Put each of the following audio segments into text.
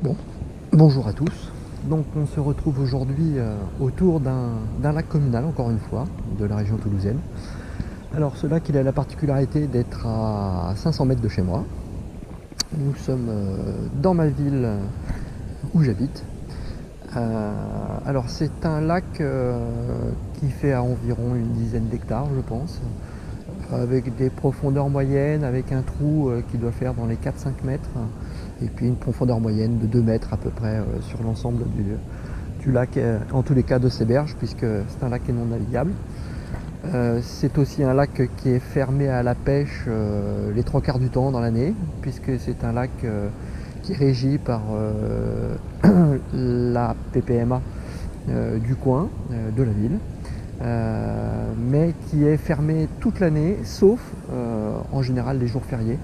Bon, bonjour à tous. Donc on se retrouve aujourd'hui autour d'un lac communal, encore une fois, de la région toulousaine. Alors ce lac, il a la particularité d'être à 500 mètres de chez moi. Nous sommes dans ma ville où j'habite. Alors c'est un lac qui fait à environ une dizaine d'hectares, je pense, avec des profondeurs moyennes, avec un trou qui doit faire dans les 4-5 mètres, et puis une profondeur moyenne de 2 mètres à peu près sur l'ensemble du lac, en tous les cas de ses berges, puisque c'est un lac qui est non navigable. C'est aussi un lac qui est fermé à la pêche les 3/4 du temps dans l'année, puisque c'est un lac qui est régi par la PPMA du coin, de la ville, mais qui est fermé toute l'année, sauf en général les jours fériés,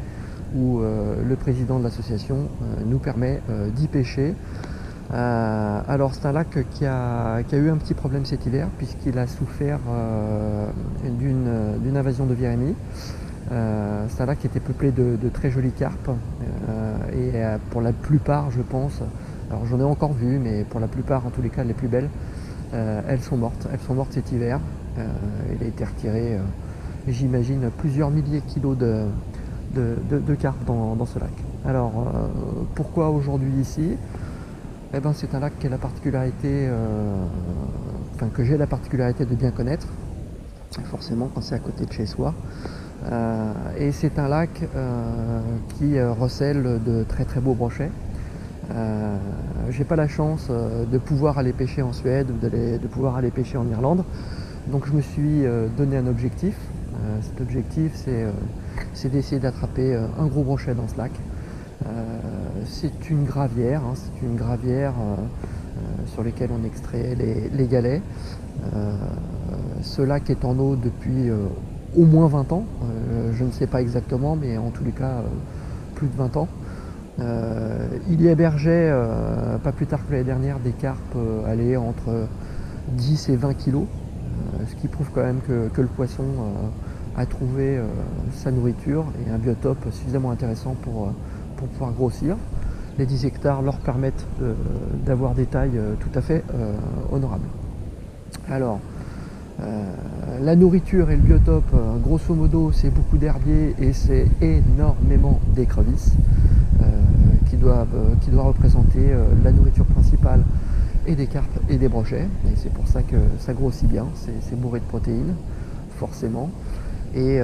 où le président de l'association nous permet d'y pêcher. Alors c'est un lac qui a eu un petit problème cet hiver, puisqu'il a souffert d'une invasion de virémies. C'est un lac qui était peuplé de très jolies carpes, et pour la plupart, je pense, alors j'en ai encore vu, mais pour la plupart, en tous les cas les plus belles, elles sont mortes cet hiver. Il a été retiré, j'imagine, plusieurs milliers de kilos de carpes dans ce lac. Alors pourquoi aujourd'hui ici? Eh ben, c'est un lac qui a la particularité, que j'ai la particularité de bien connaître, forcément quand c'est à côté de chez soi. Et c'est un lac qui recèle de très très beaux brochets. J'ai pas la chance de pouvoir aller pêcher en Suède ou de pouvoir aller pêcher en Irlande, donc je me suis donné un objectif. Cet objectif, c'est d'essayer d'attraper un gros brochet dans ce lac. C'est une gravière, sur lesquelles on extrait les galets. Ce lac est en eau depuis au moins 20 ans, je ne sais pas exactement, mais en tous les cas plus de 20 ans. Il y hébergeait pas plus tard que l'année dernière des carpes allaient entre 10 et 20 kilos, ce qui prouve quand même que le poisson a trouvé sa nourriture et un biotope suffisamment intéressant pour pouvoir grossir. Les 10 hectares leur permettent d'avoir des tailles tout à fait honorables. Alors, la nourriture et le biotope, grosso modo, c'est beaucoup d'herbiers et c'est énormément d'écrevisses qui doivent représenter la nourriture principale et des carpes et des brochets. Et c'est pour ça que ça grossit bien, c'est bourré de protéines, forcément. Et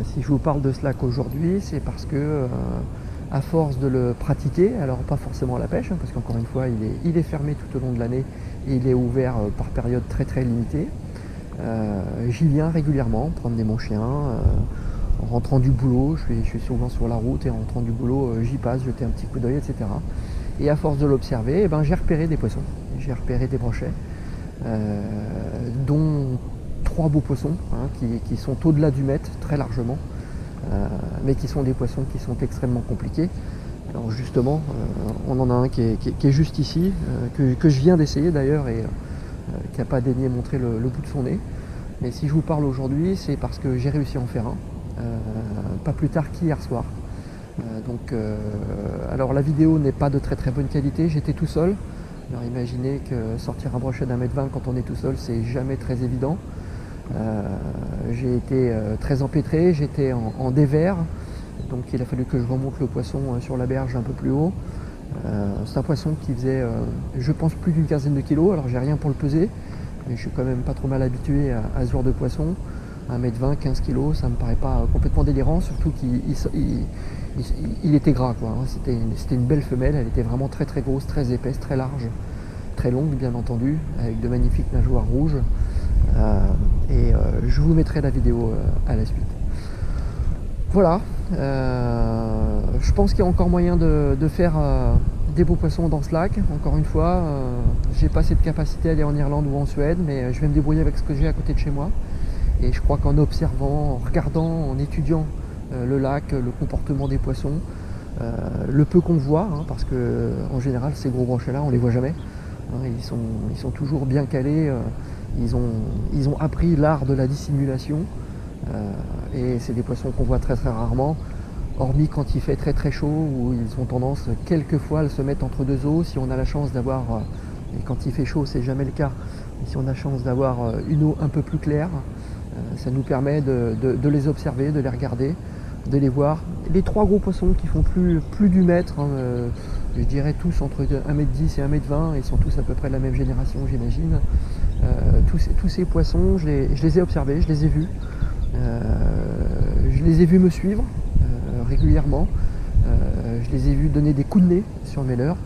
si je vous parle de ce lac aujourd'hui, c'est parce que à force de le pratiquer, alors pas forcément à la pêche, parce qu'encore une fois il est fermé tout au long de l'année et il est ouvert par période très très limitée. J'y viens régulièrement promener mon chien, en rentrant du boulot, je suis souvent sur la route et en rentrant du boulot j'y passe, jeter un petit coup d'œil, etc. Et à force de l'observer, eh ben, j'ai repéré des poissons, j'ai repéré des brochets, dont 3 beaux poissons qui sont au-delà du mètre très largement, mais qui sont des poissons qui sont extrêmement compliqués. Alors justement, on en a un qui est juste ici, que je viens d'essayer d'ailleurs et qui n'a pas daigné montrer le bout de son nez. Mais si je vous parle aujourd'hui, c'est parce que j'ai réussi à en faire un, pas plus tard qu'hier soir. Alors la vidéo n'est pas de très très bonne qualité, j'étais tout seul. Alors imaginez que sortir un brochet d'1,20 m quand on est tout seul, c'est jamais très évident. J'ai été très empêtré, j'étais en dévers, donc il a fallu que je remonte le poisson sur la berge un peu plus haut. C'est un poisson qui faisait, je pense, plus d'une quinzaine de kilos. Alors j'ai rien pour le peser, mais je suis quand même pas trop mal habitué à ce genre de poisson. 1,20 m, 15 kg, ça me paraît pas complètement délirant, surtout qu'il était gras, quoi. C'était une belle femelle, elle était vraiment très très grosse, très épaisse, très large, très longue bien entendu, avec de magnifiques nageoires rouges. Je vous mettrai la vidéo à la suite. Voilà, je pense qu'il y a encore moyen de faire des beaux poissons dans ce lac. Encore une fois, j'ai pas cette capacité à aller en Irlande ou en Suède, mais je vais me débrouiller avec ce que j'ai à côté de chez moi. Et je crois qu'en observant, en regardant, en étudiant le lac, le comportement des poissons, le peu qu'on voit, parce que en général ces gros brochets là on les voit jamais, ils sont toujours bien calés, ils ont appris l'art de la dissimulation, et c'est des poissons qu'on voit très très rarement. hormis quand il fait très très chaud, où ils ont tendance quelquefois à se mettre entre deux eaux. Si on a la chance d'avoir, et quand il fait chaud c'est jamais le cas, mais si on a la chance d'avoir une eau un peu plus claire, ça nous permet de les observer, de les regarder, de les voir. Les trois gros poissons qui font plus du mètre, hein, je dirais tous entre 1,10 m et 1,20 m, ils sont tous à peu près de la même génération, j'imagine. Tous ces poissons, je les ai observés, je les ai vus. Je les ai vus me suivre régulièrement. Je les ai vus donner des coups de nez sur mes leurres,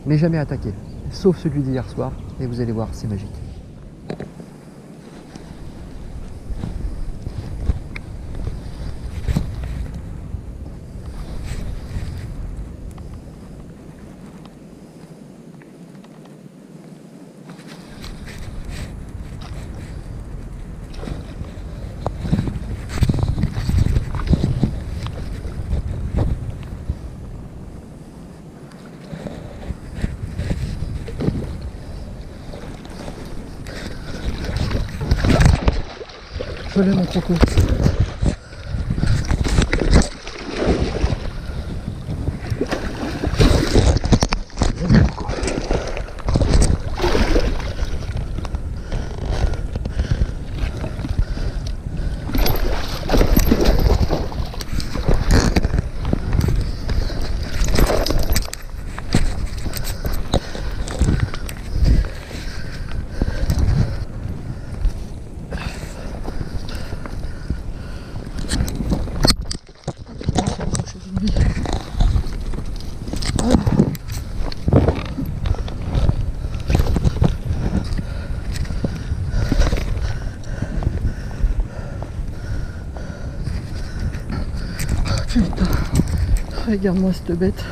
mais jamais attaquer. Sauf celui d'hier soir, et vous allez voir, c'est magique. Je l'ai mon croco. Putain, regarde-moi cette bête.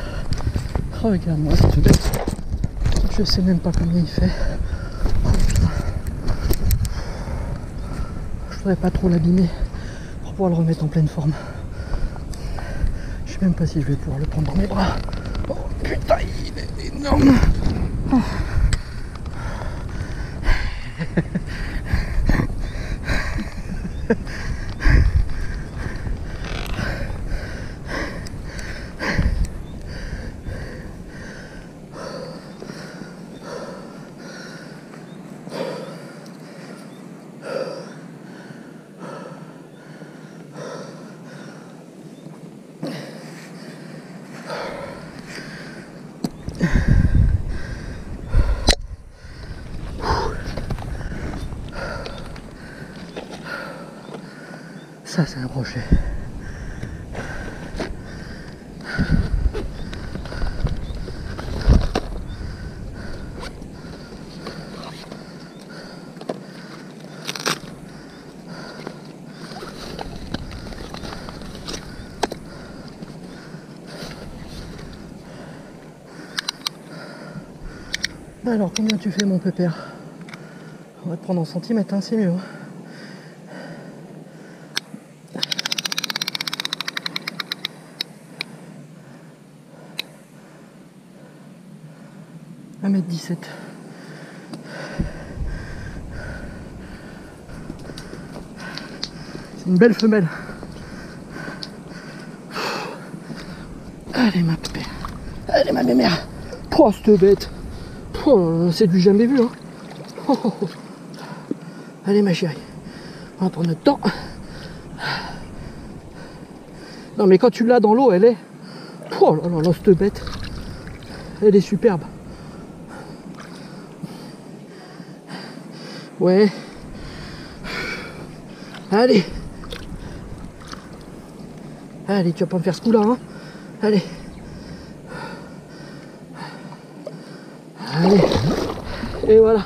Regarde-moi cette bête. Je sais même pas combien il fait. Oh, putain. Je voudrais pas trop l'abîmer pour pouvoir le remettre en pleine forme. Je sais même pas si je vais pouvoir le prendre dans mes bras. Oh putain, il est énorme. Oh. Ça c'est un brochet. Alors combien tu fais mon pépère? On va te prendre en centimètres, hein, c'est mieux. Hein. « 1,17 m. C'est une belle femelle. Allez ma pépère. Allez ma mémère. Oh cette bête. Oh, c'est du jamais vu. Hein. Oh, oh, oh. Allez ma chérie. On va prendre notre temps. Non mais quand tu l'as dans l'eau, elle est... Oh là là là, cette bête. Elle est superbe. Ouais. Allez. Allez, tu vas pas me faire ce coup-là, hein. Allez. Allez. Et voilà.